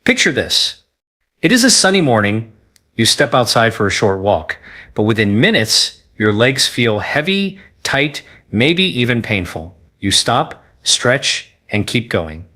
Picture this. It is a sunny morning. You step outside for a short walk, but within minutes, your legs feel heavy, tight, maybe even painful. You stop, stretch, and keep going.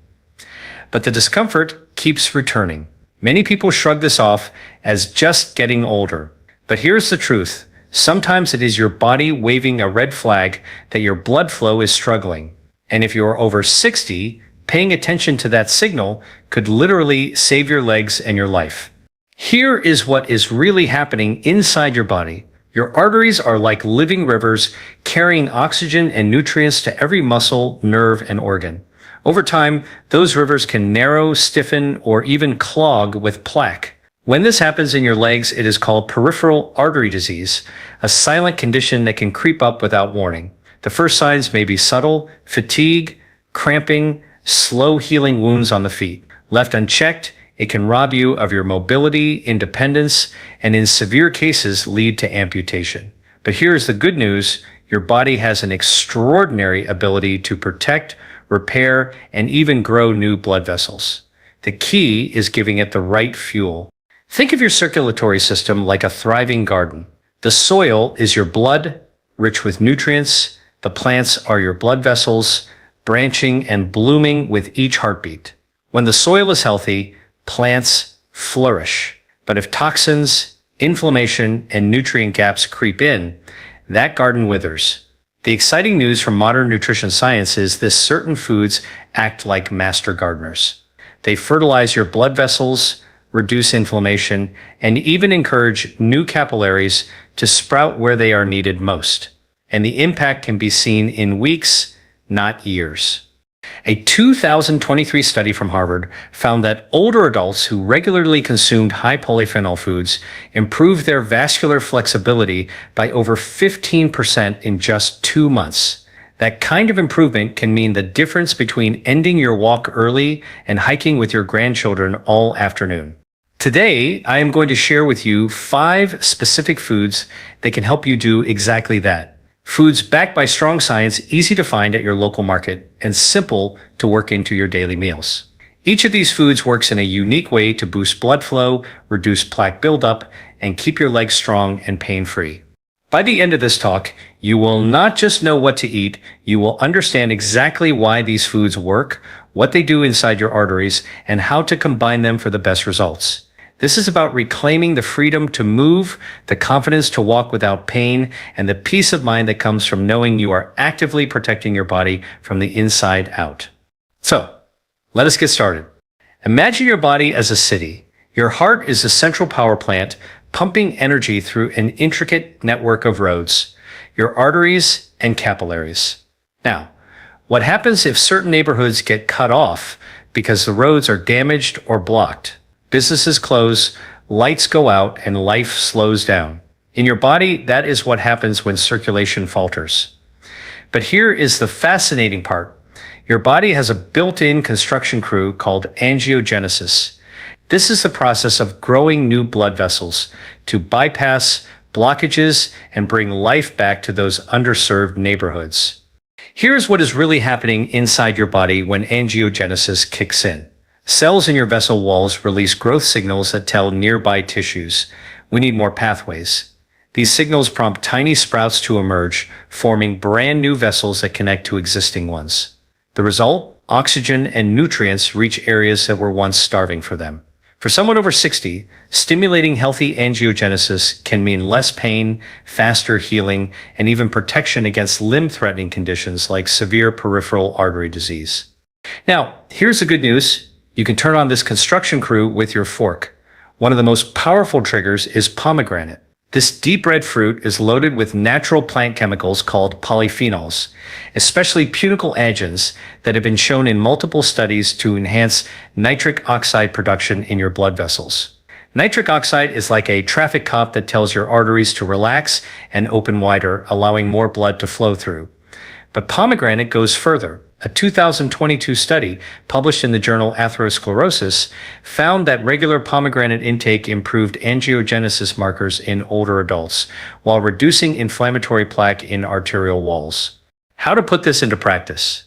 But the discomfort keeps returning. Many people shrug this off as just getting older. But here's the truth. Sometimes it is your body waving a red flag that your blood flow is struggling. And if you're over 60, paying attention to that signal could literally save your legs and your life. Here is what is really happening inside your body. Your arteries are like living rivers carrying oxygen and nutrients to every muscle, nerve, and organ. Over time, those rivers can narrow, stiffen, or even clog with plaque. When this happens in your legs, it is called peripheral artery disease, a silent condition that can creep up without warning. The first signs may be subtle, fatigue, cramping, slow healing wounds on the feet. Left unchecked, it can rob you of your mobility, independence, and in severe cases lead to amputation. But here's the good news. Your body has an extraordinary ability to protect, repair, and even grow new blood vessels. The key is giving it the right fuel. Think of your circulatory system like a thriving garden. The soil is your blood, rich with nutrients. The plants are your blood vessels, branching and blooming with each heartbeat. When the soil is healthy, plants flourish. But if toxins, inflammation, and nutrient gaps creep in, that garden withers. The exciting news from modern nutrition science is that certain foods act like master gardeners. They fertilize your blood vessels, reduce inflammation, and even encourage new capillaries to sprout where they are needed most. And the impact can be seen in weeks, not years. A 2023 study from Harvard found that older adults who regularly consumed high polyphenol foods improved their vascular flexibility by over 15% in just 2 months. That kind of improvement can mean the difference between ending your walk early and hiking with your grandchildren all afternoon. Today, I am going to share with you 5 specific foods that can help you do exactly that. Foods backed by strong science, easy to find at your local market, and simple to work into your daily meals. Each of these foods works in a unique way to boost blood flow, reduce plaque buildup, and keep your legs strong and pain-free. By the end of this talk, you will not just know what to eat, you will understand exactly why these foods work, what they do inside your arteries, and how to combine them for the best results. This is about reclaiming the freedom to move, the confidence to walk without pain, and the peace of mind that comes from knowing you are actively protecting your body from the inside out. So, let us get started. Imagine your body as a city. Your heart is the central power plant, pumping energy through an intricate network of roads, your arteries and capillaries. Now, what happens if certain neighborhoods get cut off because the roads are damaged or blocked? Businesses close, lights go out, and life slows down. In your body, that is what happens when circulation falters. But here is the fascinating part. Your body has a built-in construction crew called angiogenesis. This is the process of growing new blood vessels to bypass blockages and bring life back to those underserved neighborhoods. Here's what is really happening inside your body when angiogenesis kicks in. Cells in your vessel walls release growth signals that tell nearby tissues, we need more pathways. These signals prompt tiny sprouts to emerge, forming brand new vessels that connect to existing ones. The result? Oxygen and nutrients reach areas that were once starving for them. For someone over 60, stimulating healthy angiogenesis can mean less pain, faster healing, and even protection against limb-threatening conditions like severe peripheral artery disease. Now, here's the good news. You can turn on this construction crew with your fork. One of the most powerful triggers is pomegranate. This deep red fruit is loaded with natural plant chemicals called polyphenols, especially punicle-agins that have been shown in multiple studies to enhance nitric oxide production in your blood vessels. Nitric oxide is like a traffic cop that tells your arteries to relax and open wider, allowing more blood to flow through. But pomegranate goes further. A 2022 study published in the journal Atherosclerosis found that regular pomegranate intake improved angiogenesis markers in older adults while reducing inflammatory plaque in arterial walls. How to put this into practice?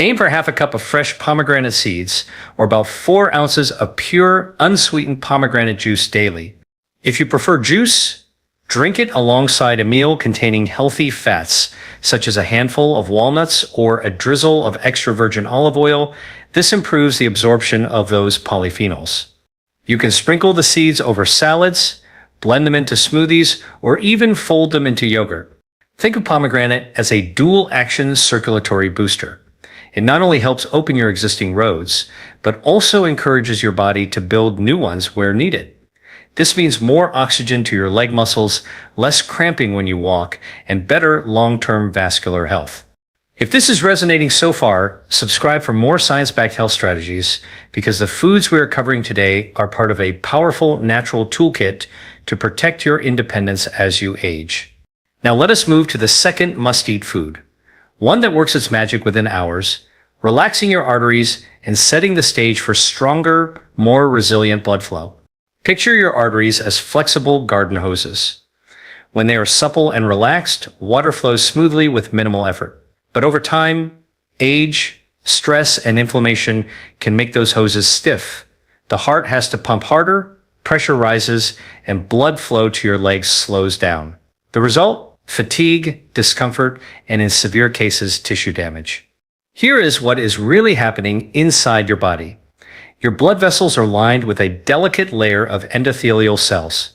Aim for half a cup of fresh pomegranate seeds, or about 4 ounces of pure, unsweetened pomegranate juice daily. If you prefer juice, drink it alongside a meal containing healthy fats, such as a handful of walnuts or a drizzle of extra virgin olive oil. This improves the absorption of those polyphenols. You can sprinkle the seeds over salads, blend them into smoothies, or even fold them into yogurt. Think of pomegranate as a dual-action circulatory booster. It not only helps open your existing roads, but also encourages your body to build new ones where needed. This means more oxygen to your leg muscles, less cramping when you walk, and better long-term vascular health. If this is resonating so far, subscribe for more science-backed health strategies, because the foods we are covering today are part of a powerful natural toolkit to protect your independence as you age. Now let us move to the second must-eat food, one that works its magic within hours, relaxing your arteries and setting the stage for stronger, more resilient blood flow. Picture your arteries as flexible garden hoses. When they are supple and relaxed, water flows smoothly with minimal effort. But over time, age, stress, and inflammation can make those hoses stiff. The heart has to pump harder, pressure rises, and blood flow to your legs slows down. The result? Fatigue, discomfort, and in severe cases, tissue damage. Here is what is really happening inside your body. Your blood vessels are lined with a delicate layer of endothelial cells.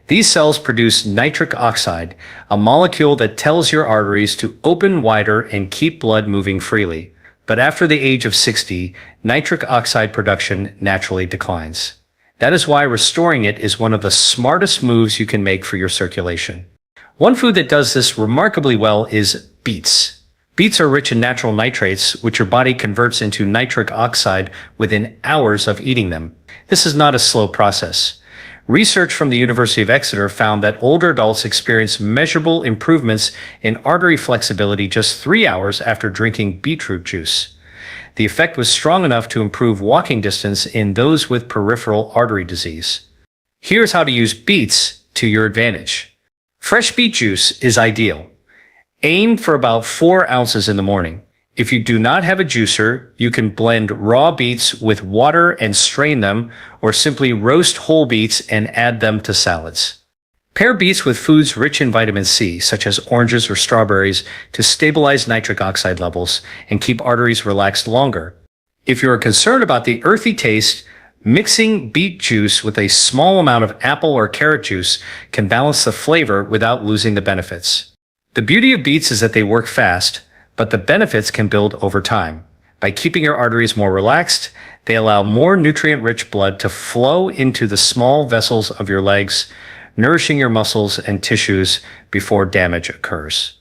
These cells produce nitric oxide, a molecule that tells your arteries to open wider and keep blood moving freely. But after the age of 60, nitric oxide production naturally declines. That is why restoring it is one of the smartest moves you can make for your circulation. One food that does this remarkably well is beets. Beets are rich in natural nitrates, which your body converts into nitric oxide within hours of eating them. This is not a slow process. Research from the University of Exeter found that older adults experience measurable improvements in artery flexibility just 3 hours after drinking beetroot juice. The effect was strong enough to improve walking distance in those with peripheral artery disease. Here's how to use beets to your advantage. Fresh beet juice is ideal. Aim for about 4 ounces in the morning. If you do not have a juicer, you can blend raw beets with water and strain them, or simply roast whole beets and add them to salads. Pair beets with foods rich in vitamin C, such as oranges or strawberries, to stabilize nitric oxide levels and keep arteries relaxed longer. If you are concerned about the earthy taste, mixing beet juice with a small amount of apple or carrot juice can balance the flavor without losing the benefits. The beauty of beets is that they work fast, but the benefits can build over time. By keeping your arteries more relaxed, they allow more nutrient-rich blood to flow into the small vessels of your legs, nourishing your muscles and tissues before damage occurs.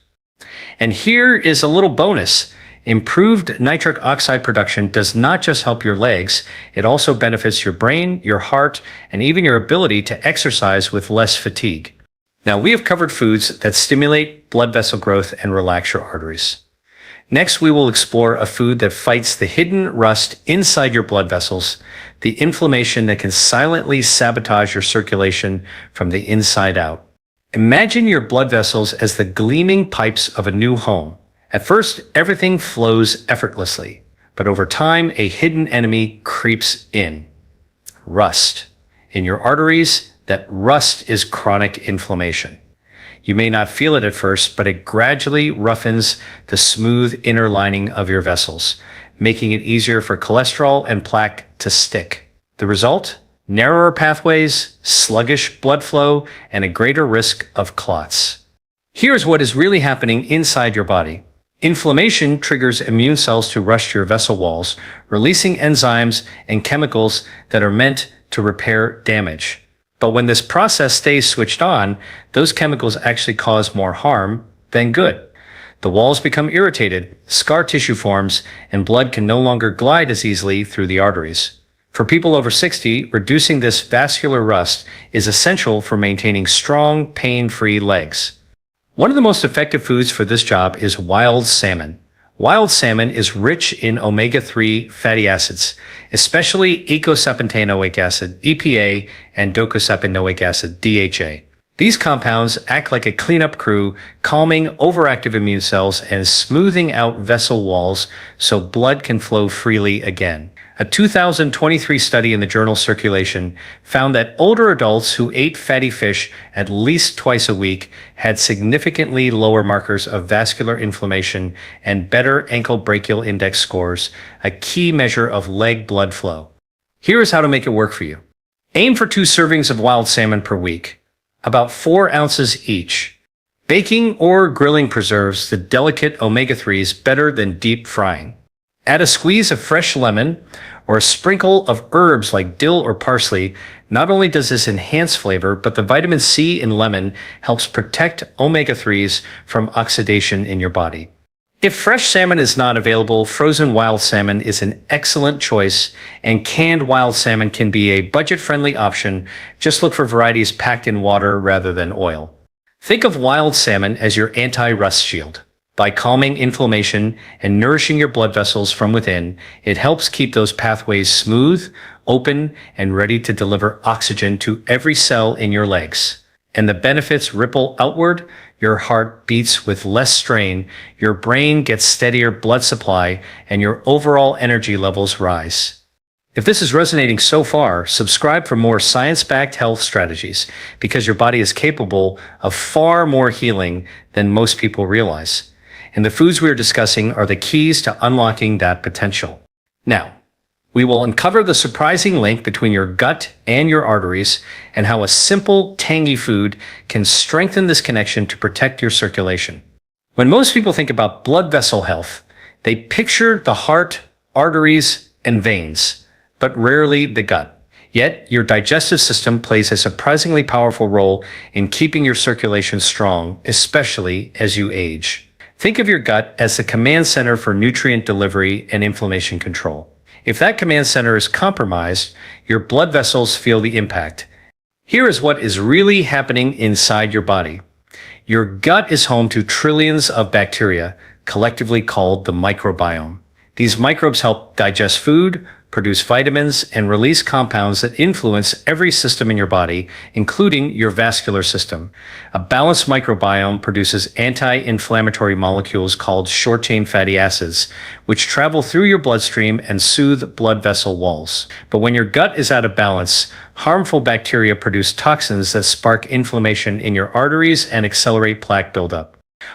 And here is a little bonus. Improved nitric oxide production does not just help your legs, it also benefits your brain, your heart, and even your ability to exercise with less fatigue. Now, we have covered foods that stimulate blood vessel growth and relax your arteries. Next, we will explore a food that fights the hidden rust inside your blood vessels, the inflammation that can silently sabotage your circulation from the inside out. Imagine your blood vessels as the gleaming pipes of a new home. At first, everything flows effortlessly, but over time, a hidden enemy creeps in. Rust. In your arteries, that rust is chronic inflammation. You may not feel it at first, but it gradually roughens the smooth inner lining of your vessels, making it easier for cholesterol and plaque to stick. The result? Narrower pathways, sluggish blood flow, and a greater risk of clots. Here's what is really happening inside your body. Inflammation triggers immune cells to rush to your vessel walls, releasing enzymes and chemicals that are meant to repair damage. But when this process stays switched on, those chemicals actually cause more harm than good. The walls become irritated, scar tissue forms, and blood can no longer glide as easily through the arteries. For people over 60, reducing this vascular rust is essential for maintaining strong, pain-free legs. One of the most effective foods for this job is wild salmon. Wild salmon is rich in omega-3 fatty acids, especially eicosapentaenoic acid, EPA, and docosapentaenoic acid, DHA. These compounds act like a cleanup crew, calming overactive immune cells and smoothing out vessel walls so blood can flow freely again. A 2023 study in the journal Circulation found that older adults who ate fatty fish at least twice a week had significantly lower markers of vascular inflammation and better ankle brachial index scores, a key measure of leg blood flow. Here is how to make it work for you. Aim for 2 servings of wild salmon per week, about 4 ounces each. Baking or grilling preserves the delicate omega-3s better than deep frying. Add a squeeze of fresh lemon or a sprinkle of herbs like dill or parsley. Not only does this enhance flavor, but the vitamin C in lemon helps protect omega-3s from oxidation in your body. If fresh salmon is not available, frozen wild salmon is an excellent choice, and canned wild salmon can be a budget-friendly option. Just look for varieties packed in water rather than oil. Think of wild salmon as your anti-rust shield. By calming inflammation and nourishing your blood vessels from within, it helps keep those pathways smooth, open, and ready to deliver oxygen to every cell in your legs. And the benefits ripple outward. Your heart beats with less strain, your brain gets steadier blood supply, and your overall energy levels rise. If this is resonating so far, subscribe for more science-backed health strategies, because your body is capable of far more healing than most people realize. And the foods we are discussing are the keys to unlocking that potential. Now, we will uncover the surprising link between your gut and your arteries and how a simple, tangy food can strengthen this connection to protect your circulation. When most people think about blood vessel health, they picture the heart, arteries, and veins, but rarely the gut. Yet, your digestive system plays a surprisingly powerful role in keeping your circulation strong, especially as you age. Think of your gut as the command center for nutrient delivery and inflammation control. If that command center is compromised, your blood vessels feel the impact. Here is what is really happening inside your body. Your gut is home to trillions of bacteria, collectively called the microbiome. These microbes help digest food, produce vitamins, and release compounds that influence every system in your body, including your vascular system. A balanced microbiome produces anti-inflammatory molecules called short-chain fatty acids, which travel through your bloodstream and soothe blood vessel walls. But when your gut is out of balance, harmful bacteria produce toxins that spark inflammation in your arteries and accelerate plaque buildup.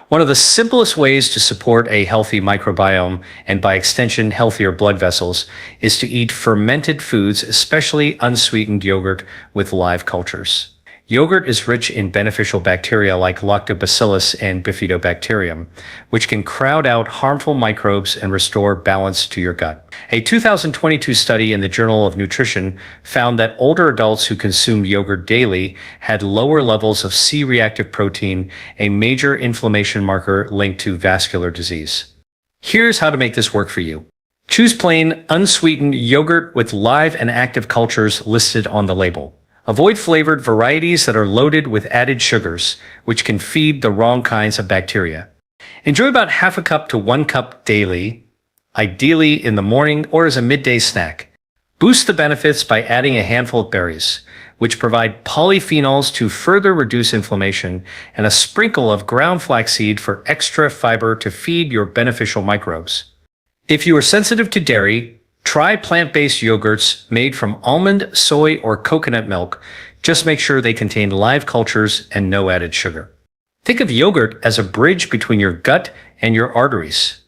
One of the simplest ways to support a healthy microbiome, and by extension healthier blood vessels, is to eat fermented foods, especially unsweetened yogurt with live cultures. Yogurt is rich in beneficial bacteria like lactobacillus and bifidobacterium, which can crowd out harmful microbes and restore balance to your gut. A 2022 study in the Journal of Nutrition found that older adults who consumed yogurt daily had lower levels of C-reactive protein, a major inflammation marker linked to vascular disease. Here's how to make this work for you. Choose plain, unsweetened yogurt with live and active cultures listed on the label. Avoid flavored varieties that are loaded with added sugars, which can feed the wrong kinds of bacteria. Enjoy about half a cup to 1 cup daily, ideally in the morning or as a midday snack. Boost the benefits by adding a handful of berries, which provide polyphenols to further reduce inflammation, and a sprinkle of ground flaxseed for extra fiber to feed your beneficial microbes. If you are sensitive to dairy, try plant-based yogurts made from almond, soy, or coconut milk. Just make sure they contain live cultures and no added sugar. Think of yogurt as a bridge between your gut and your arteries.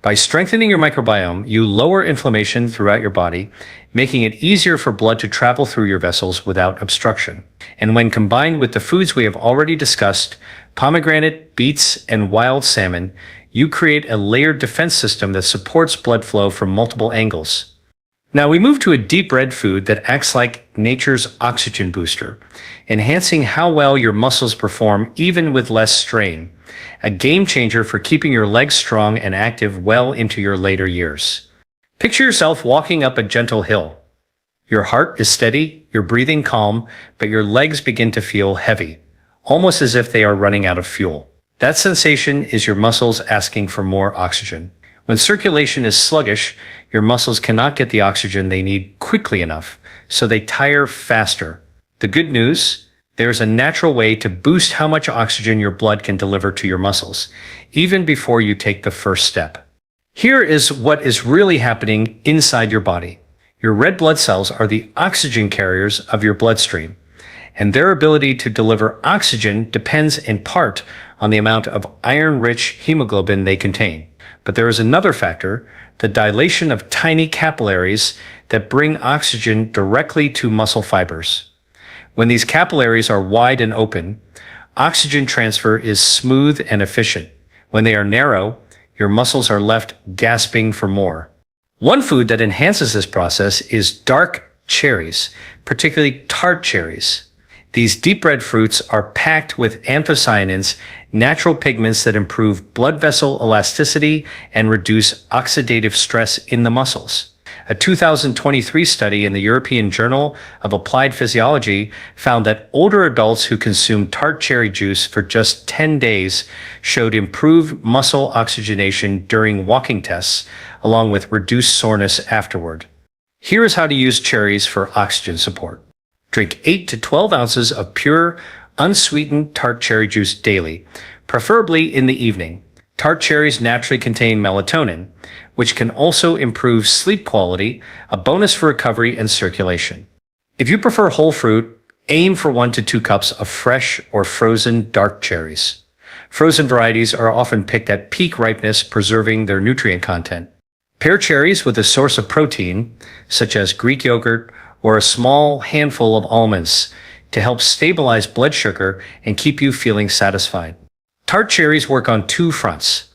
By strengthening your microbiome, you lower inflammation throughout your body, making it easier for blood to travel through your vessels without obstruction. And when combined with the foods we have already discussed, pomegranate, beets, and wild salmon, you create a layered defense system that supports blood flow from multiple angles. Now we move to a deep red food that acts like nature's oxygen booster, enhancing how well your muscles perform even with less strain. A game changer for keeping your legs strong and active well into your later years. Picture yourself walking up a gentle hill. Your heart is steady, your breathing calm, but your legs begin to feel heavy, almost as if they are running out of fuel. That sensation is your muscles asking for more oxygen. When circulation is sluggish, your muscles cannot get the oxygen they need quickly enough, so they tire faster. The good news, There's a natural way to boost how much oxygen your blood can deliver to your muscles, even before you take the first step. Here is what is really happening inside your body. Your red blood cells are the oxygen carriers of your bloodstream, and their ability to deliver oxygen depends in part on the amount of iron-rich hemoglobin they contain. But there is another factor, the dilation of tiny capillaries that bring oxygen directly to muscle fibers. When these capillaries are wide and open, oxygen transfer is smooth and efficient. When they are narrow, your muscles are left gasping for more. One food that enhances this process is dark cherries, particularly tart cherries. These deep red fruits are packed with anthocyanins, natural pigments that improve blood vessel elasticity and reduce oxidative stress in the muscles. A 2023 study in the European Journal of Applied Physiology found that older adults who consumed tart cherry juice for just 10 days showed improved muscle oxygenation during walking tests, along with reduced soreness afterward. Here is how to use cherries for oxygen support. Drink 8 to 12 ounces of pure, unsweetened tart cherry juice daily, preferably in the evening. Tart cherries naturally contain melatonin, which can also improve sleep quality, a bonus for recovery and circulation. If you prefer whole fruit, aim for 1 to 2 cups of fresh or frozen dark cherries. Frozen varieties are often picked at peak ripeness, preserving their nutrient content. Pair cherries with a source of protein, such as Greek yogurt or a small handful of almonds, to help stabilize blood sugar and keep you feeling satisfied. Tart cherries work on 2 fronts.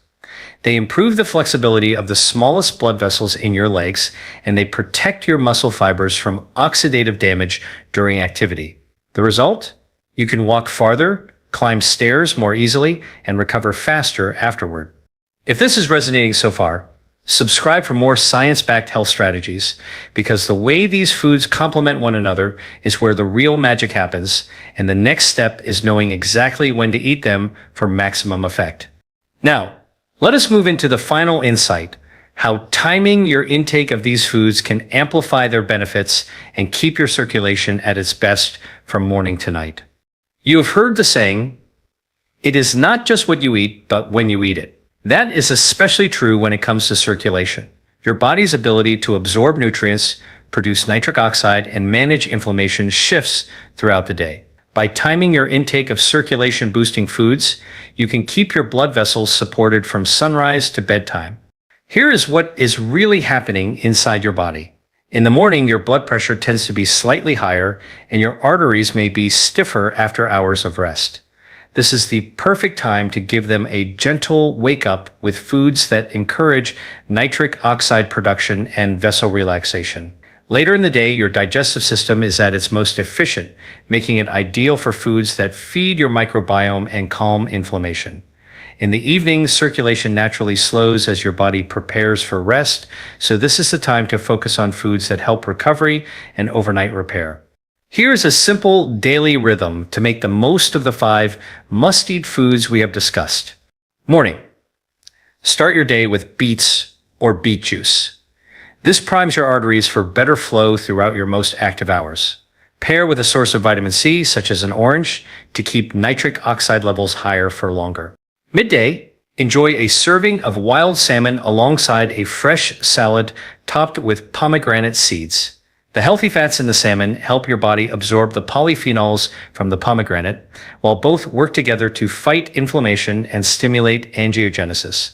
They improve the flexibility of the smallest blood vessels in your legs, and they protect your muscle fibers from oxidative damage during activity. The result? You can walk farther, climb stairs more easily, and recover faster afterward. If this is resonating so far, subscribe for more science-backed health strategies, because the way these foods complement one another is where the real magic happens, and the next step is knowing exactly when to eat them for maximum effect. Now, let us move into the final insight, how timing your intake of these foods can amplify their benefits and keep your circulation at its best from morning to night. You have heard the saying, it is not just what you eat, but when you eat it. That is especially true when it comes to circulation. Your body's ability to absorb nutrients, produce nitric oxide, and manage inflammation shifts throughout the day. By timing your intake of circulation-boosting foods, you can keep your blood vessels supported from sunrise to bedtime. Here is what is really happening inside your body. In the morning, your blood pressure tends to be slightly higher, and your arteries may be stiffer after hours of rest. This is the perfect time to give them a gentle wake-up with foods that encourage nitric oxide production and vessel relaxation. Later in the day, your digestive system is at its most efficient, making it ideal for foods that feed your microbiome and calm inflammation. In the evening, circulation naturally slows as your body prepares for rest, so this is the time to focus on foods that help recovery and overnight repair. Here's a simple daily rhythm to make the most of the 5 must-eat foods we have discussed. Morning. Start your day with beets or beet juice. This primes your arteries for better flow throughout your most active hours. Pair with a source of vitamin C, such as an orange, to keep nitric oxide levels higher for longer. Midday. Enjoy a serving of wild salmon alongside a fresh salad topped with pomegranate seeds. The healthy fats in the salmon help your body absorb the polyphenols from the pomegranate, while both work together to fight inflammation and stimulate angiogenesis.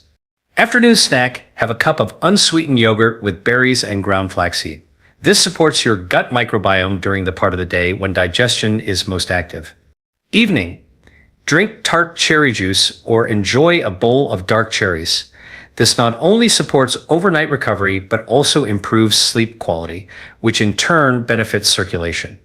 Afternoon snack, have a cup of unsweetened yogurt with berries and ground flaxseed. This supports your gut microbiome during the part of the day when digestion is most active. Evening, drink tart cherry juice or enjoy a bowl of dark cherries. This not only supports overnight recovery, but also improves sleep quality, which in turn benefits circulation.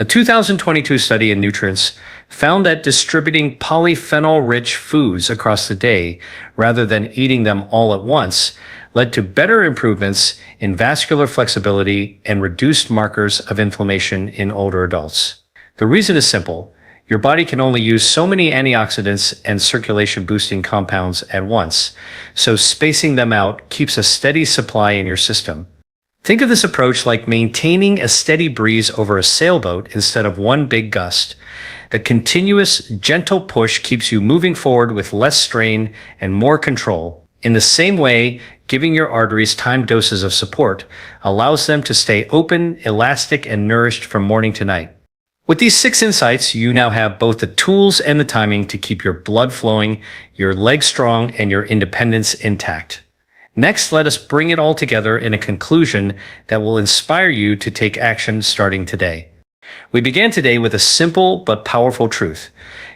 A 2022 study in Nutrients found that distributing polyphenol-rich foods across the day, rather than eating them all at once, led to better improvements in vascular flexibility and reduced markers of inflammation in older adults. The reason is simple. Your body can only use so many antioxidants and circulation-boosting compounds at once, so spacing them out keeps a steady supply in your system. Think of this approach like maintaining a steady breeze over a sailboat instead of one big gust. The continuous, gentle push keeps you moving forward with less strain and more control. In the same way, giving your arteries timed doses of support allows them to stay open, elastic, and nourished from morning to night. With these 6 insights, you now have both the tools and the timing to keep your blood flowing, your legs strong, and your independence intact. Next, let us bring it all together in a conclusion that will inspire you to take action starting today. We began today with a simple but powerful truth.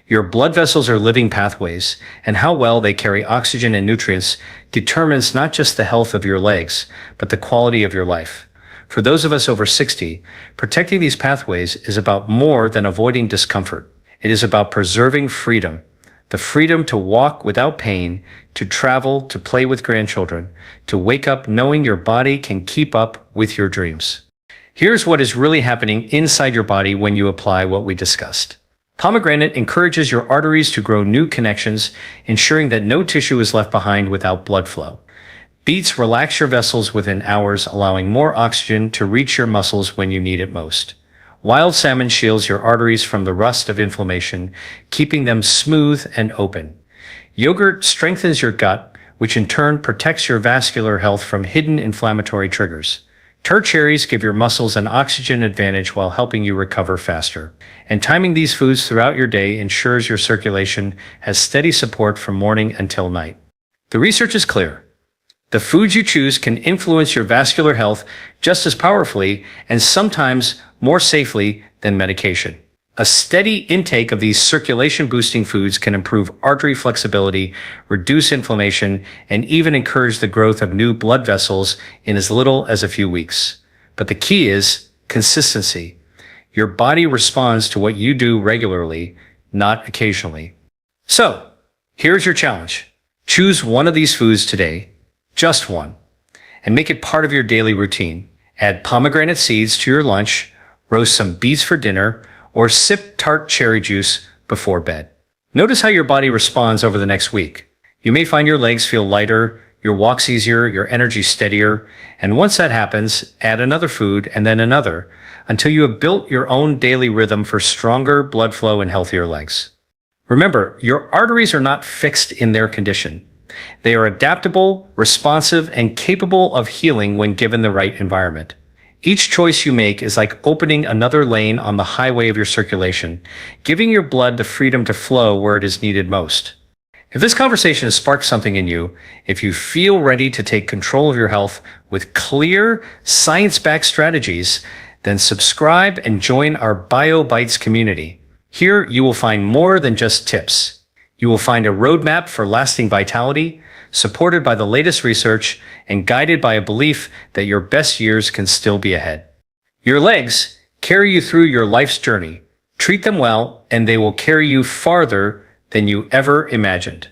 Your blood vessels are living pathways, and how well they carry oxygen and nutrients determines not just the health of your legs, but the quality of your life. For those of us over 60, protecting these pathways is about more than avoiding discomfort. It is about preserving freedom. The freedom to walk without pain, to travel, to play with grandchildren, to wake up knowing your body can keep up with your dreams. Here's what is really happening inside your body when you apply what we discussed. Pomegranate encourages your arteries to grow new connections, ensuring that no tissue is left behind without blood flow. Beets relax your vessels within hours, allowing more oxygen to reach your muscles when you need it most. Wild salmon shields your arteries from the rust of inflammation, keeping them smooth and open. Yogurt strengthens your gut, which in turn protects your vascular health from hidden inflammatory triggers. Tart cherries give your muscles an oxygen advantage while helping you recover faster. And timing these foods throughout your day ensures your circulation has steady support from morning until night. The research is clear. The foods you choose can influence your vascular health just as powerfully and sometimes more safely than medication. A steady intake of these circulation-boosting foods can improve artery flexibility, reduce inflammation, and even encourage the growth of new blood vessels in as little as a few weeks. But the key is consistency. Your body responds to what you do regularly, not occasionally. So, here's your challenge. Choose one of these foods today, just one, and make it part of your daily routine. Add pomegranate seeds to your lunch, roast some beets for dinner, or sip tart cherry juice before bed. Notice how your body responds over the next week. You may find your legs feel lighter, your walks easier, your energy steadier, and once that happens, add another food and then another, until you have built your own daily rhythm for stronger blood flow and healthier legs. Remember, your arteries are not fixed in their condition. They are adaptable, responsive, and capable of healing when given the right environment. Each choice you make is like opening another lane on the highway of your circulation, giving your blood the freedom to flow where it is needed most. If this conversation has sparked something in you, if you feel ready to take control of your health with clear, science-backed strategies, then subscribe and join our BioBites community. Here you will find more than just tips. You will find a roadmap for lasting vitality, supported by the latest research and guided by a belief that your best years can still be ahead. Your legs carry you through your life's journey. Treat them well, and they will carry you farther than you ever imagined.